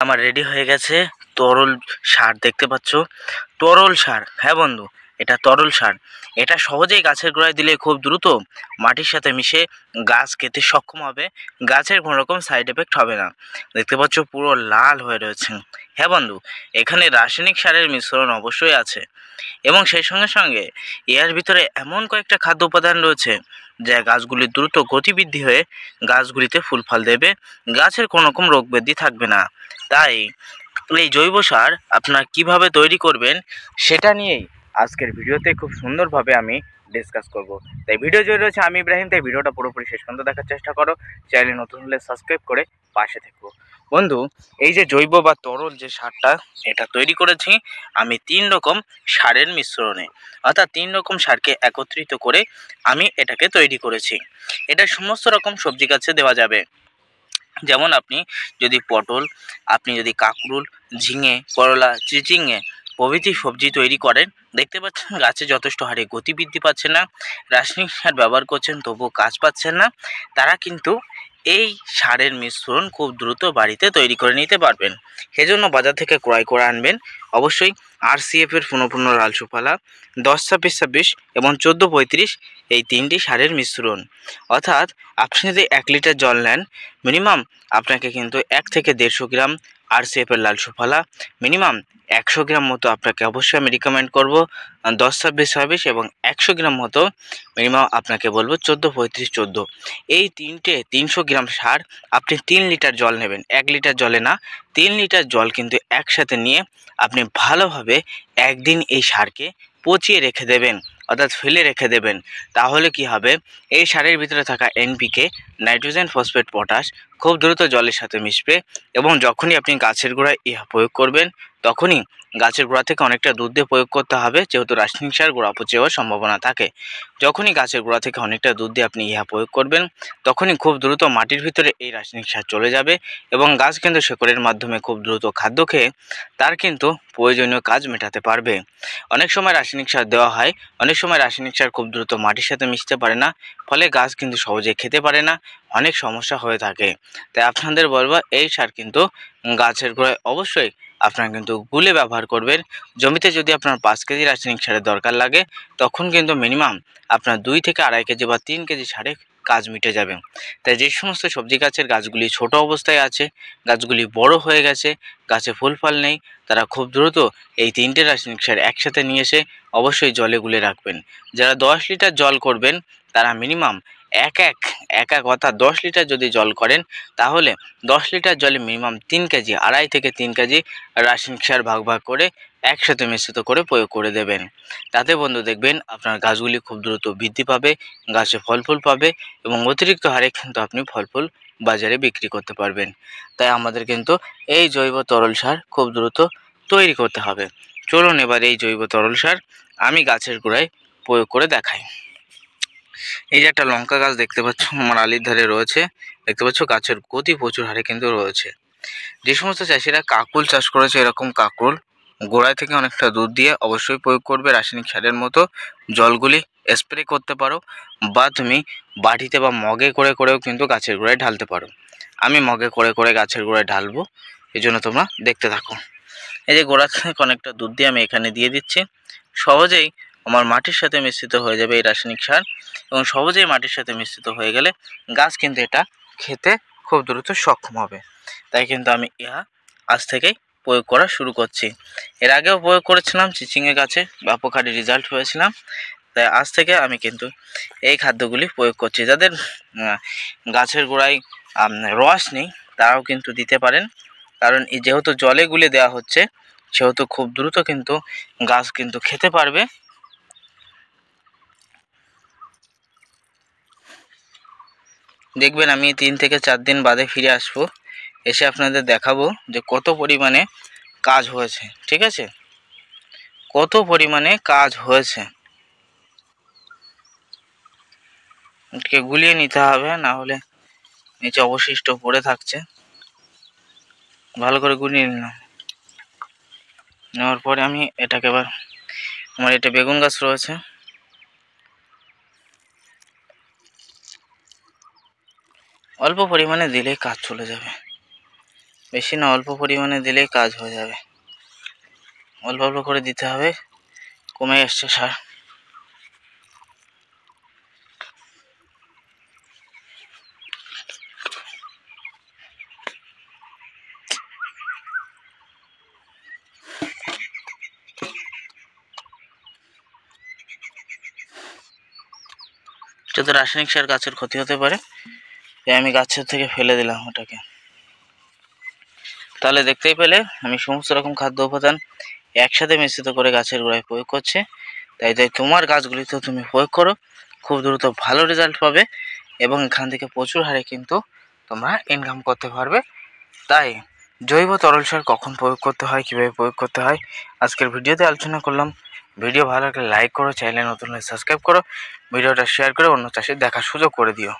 আমার রেডি হয়ে গেছে তরল সার। দেখতে পাচ্ছ তরল সার। হ্যাঁ বন্ধু, এটা তরল সার। এটা সহজেই গাছের গোড়ায় দিলে খুব দ্রুত মাটির সাথে মিশে গাছ খেতে সক্ষম হবে। গাছের কোনো রকম সাইড এফেক্ট হবে না। দেখতে পাচ্ছ পুরো লাল হয়ে রয়েছে। হ্যাঁ বন্ধু, এখানে রাসায়নিক সারের মিশ্রণ অবশ্যই আছে এবং সেই সঙ্গে সঙ্গে এর ভিতরে এমন কয়েকটা খাদ্য উপাদান রয়েছে যা গাছগুলি দ্রুত গতিবৃদ্ধি হয়ে গাছগুলিতে ফুল ফল দেবে। গাছের কোনো রকম রোগ ব্যাধি থাকবে না। তাই এই জৈব সার আপনার কিভাবে তৈরি করবেন সেটা নিয়েই আজকের ভিডিওতে খুব সুন্দরভাবে আমি ডিসকাস করব। তাই ভিডিও জুড়ে রয়েছে আমি ইব্রাহিম। তাই ভিডিওটা পুরোপুরি শেষ পর্যন্ত দেখার চেষ্টা করো। চ্যানেল নতুন হলে সাবস্ক্রাইব করে পাশে থেকো। বন্ধু, এই যে জৈব বা তরল যে সারটা এটা তৈরি করেছি আমি 3 রকম সারের মিশ্রণে, অর্থাৎ 3 রকম সারকে একত্রিত করে আমি এটাকে তৈরি করেছি। এটা সমস্ত রকম সবজি গাছে দেওয়া যাবে। যেমন আপনি যদি পটল, আপনি যদি কাঁকরোল, ঝিঙে, করলা, চিচিঙে প্রভৃতি সবজি তৈরি করেন, দেখতে পাচ্ছেন গাছে যথেষ্ট হারে গতি বৃদ্ধি পাচ্ছে না, রাসায়নিক সার ব্যবহার করছেন তবুও কাজ পাচ্ছেন না, তারা কিন্তু এই সারের মিশ্রণ খুব দ্রুত বাড়িতে তৈরি করে নিতে পারবেন। সেজন্য বাজার থেকে ক্রয় করে আনবেন অবশ্যই RCF এর পুনঃপুর্ণ লাল সুফলা 10-26-26 এবং 14-35 এই 3টি সারের মিশ্রণ। অর্থাৎ আপনি যদি 1 লিটার জল নেন, মিনিমাম আপনাকে কিন্তু 1 থেকে 150 গ্রাম RCF এর লাল সুফলা, মিনিমাম 100 গ্রাম মতো আপনাকে অবশ্যই আমি রিকমেন্ড করব 10-26-26 এবং 100 গ্রাম মতো মিনিমাম আপনাকে বলবো 14-35-14। এই 300 গ্রাম সার আপনি 3 লিটার জল নেবেন। 1 লিটার জলে না, 3 লিটার জল কিন্তু একসাথে নিয়ে আপনি ভালোভাবে একদিন এই সারকে পচিয়ে রেখে দেবেন, অর্থাৎ ফেলে রেখে দেবেন। তাহলে কি হবে, এই সারের ভিতরে থাকা NPK, নাইট্রোজেন, ফসফেট, পটাশ খুব দ্রুত জলের সাথে মিশবে এবং যখনই আপনি গাছের গোড়ায় ইহা প্রয়োগ করবেন তখনই গাছের গোড়া থেকে অনেকটা দুধ দিয়ে প্রয়োগ করতে হবে, যেহেতু রাসায়নিক সার গোড়া পচে যাওয়ার সম্ভাবনা থাকে। যখনই গাছের গোড়া থেকে অনেকটা দুধ দিয়ে আপনি ইহা প্রয়োগ করবেন তখনই খুব দ্রুত মাটির ভিতরে এই রাসায়নিক সার চলে যাবে এবং গাছ কিন্তু শেকড়ের মাধ্যমে খুব দ্রুত খাদ্য খেয়ে তার কিন্তু প্রয়োজনীয় কাজ মেটাতে পারবে। অনেক সময় রাসায়নিক সার দেওয়া হয়, অনেক সময় রাসায়নিক সার খুব দ্রুত মাটির সাথে মিশতে পারে না, ফলে গাছ কিন্তু সহজে খেতে পারে না, অনেক সমস্যা হয়ে থাকে। তাই আপনাদের বলবো এই সার কিন্তু গাছের গোড়ায় অবশ্যই আপনারা কিন্তু গুলে ব্যবহার করবেন। জমিতে যদি আপনার 5 কেজি রাসায়নিক সারের দরকার লাগে তখন কিন্তু মিনিমাম আপনার 2 থেকে 2.5 কেজি বা 3 কেজি সারে কাজ মিটে যাবে। তাই যে সমস্ত সবজি গাছের গাছগুলি ছোট অবস্থায় আছে, গাছগুলি বড় হয়ে গেছে, গাছে ফুল ফল নেই, তারা খুব দ্রুত এই 3টে রাসায়নিক সার একসাথে নিয়ে এসে অবশ্যই জলে গুলে রাখবেন। যারা 10 লিটার জল করবেন তারা মিনিমাম এক এক অর্থাৎ 10 লিটার যদি জল করেন তাহলে 10 লিটার জলে মিনিমাম 3 কেজি, 2.5 থেকে 3 কেজি রাসায়নিক সার ভাগ ভাগ করে একসাথে মিশ্রিত করে প্রয়োগ করে দেবেন। তাতে বন্ধু দেখবেন আপনার গাছগুলি খুব দ্রুত বৃদ্ধি পাবে, গাছে ফল ফুল পাবে এবং অতিরিক্ত হারে কিন্তু আপনি ফল ফুল বাজারে বিক্রি করতে পারবেন। তাই আমাদের কিন্তু এই জৈব তরল সার খুব দ্রুত তৈরি করতে হবে। চলুন এবার এই জৈব তরল সার আমি গাছের গোড়ায় প্রয়োগ করে দেখাই। এই যে একটা লঙ্কা গাছ দেখতে পাচ্ছ আমার আলির ধারে রয়েছে, দেখতে পাচ্ছ গাছের গতি প্রচুর হারে কিন্তু রয়েছে। যে সমস্ত চাষিরা কাকুল চাষ করেছে, এরকম কাকুল গোড়ায় থেকে অনেকটা দুধ দিয়ে অবশ্যই প্রয়োগ করবে। রাসায়নিক সারের মতো জলগুলি স্প্রে করতে পারো বা তুমি বাটিতে বা মগে করে করেও কিন্তু গাছের গোড়ায় ঢালতে পারো। আমি মগে করে করে গাছের গোড়ায় ঢালবো, এই জন্য তোমরা দেখতে থাকো। এই যে গোড়া থেকে অনেকটা দুধ দিয়ে আমি এখানে দিয়ে দিচ্ছি। সহজেই আমার মাটির সাথে মিশ্রিত হয়ে যাবে এই রাসায়নিক সার এবং সহজেই মাটির সাথে মিশ্রিত হয়ে গেলে গাছ কিন্তু এটা খেতে খুব দ্রুত সক্ষম হবে। তাই কিন্তু আমি ইহা আজ থেকেই প্রয়োগ করা শুরু করছি। এর আগেও প্রয়োগ করেছিলাম চিচিঙে গাছে, ব্যাপক হারে রেজাল্ট হয়েছিলাম। তাই আজ থেকে আমি কিন্তু এই খাদ্যগুলি প্রয়োগ করছি। যাদের গাছের গোড়ায় রস নেই তারাও কিন্তু দিতে পারেন, কারণ যেহেতু জলে গুলে দেওয়া হচ্ছে সেহেতু খুব দ্রুত কিন্তু গাছ কিন্তু খেতে পারবে। দেখবেন আমি 3 থেকে 4 দিন বাদে ফিরে আসবো, এসে আপনাদের দেখাবো যে কত পরিমাণে কাজ হয়েছে। ঠিক আছে, কত পরিমাণে কাজ হয়েছে। এটাকে গুলিয়ে নিতে হবে, না হলে নিচে অবশিষ্ট পড়ে থাকছে। ভালো করে গুলিয়ে নিলাম, নেওয়ার পরে আমি এটাকে এবার, আমার এটা বেগুন গাছ রয়েছে, অল্প পরিমাণে দিলেই কাজ চলে যাবে। বেশি না, অল্প পরিমাণে দিলেই কাজ হয়ে যাবে। অল্প অল্প করে দিতে হবে। কমে আসছে সার। যদি রাসায়নিক সার গাছের ক্ষতি হতে পারে, তাই আমি গাছের থেকে ফেলে দিলাম ওটাকে। তাহলে দেখতেই পেলে আমি সমস্ত রকম খাদ্য উপাদান একসাথে মিশ্রিত করে গাছের গোড়ায় প্রয়োগ করছি। তাই তোমার গাছগুলিতেও তুমি প্রয়োগ করো, খুব দ্রুত ভালো রেজাল্ট পাবে এবং এখান থেকে প্রচুর হারে কিন্তু তোমরা ইনকাম করতে পারবে। তাই জৈব তরল সার কখন প্রয়োগ করতে হয়, কীভাবে প্রয়োগ করতে হয়, আজকের ভিডিওতে আলোচনা করলাম। ভিডিও ভালো লাগলে লাইক করো, চ্যানেলে নতুন হলে সাবস্ক্রাইব করো, ভিডিওটা শেয়ার করে অন্য চাষির দেখার সুযোগ করে দিও।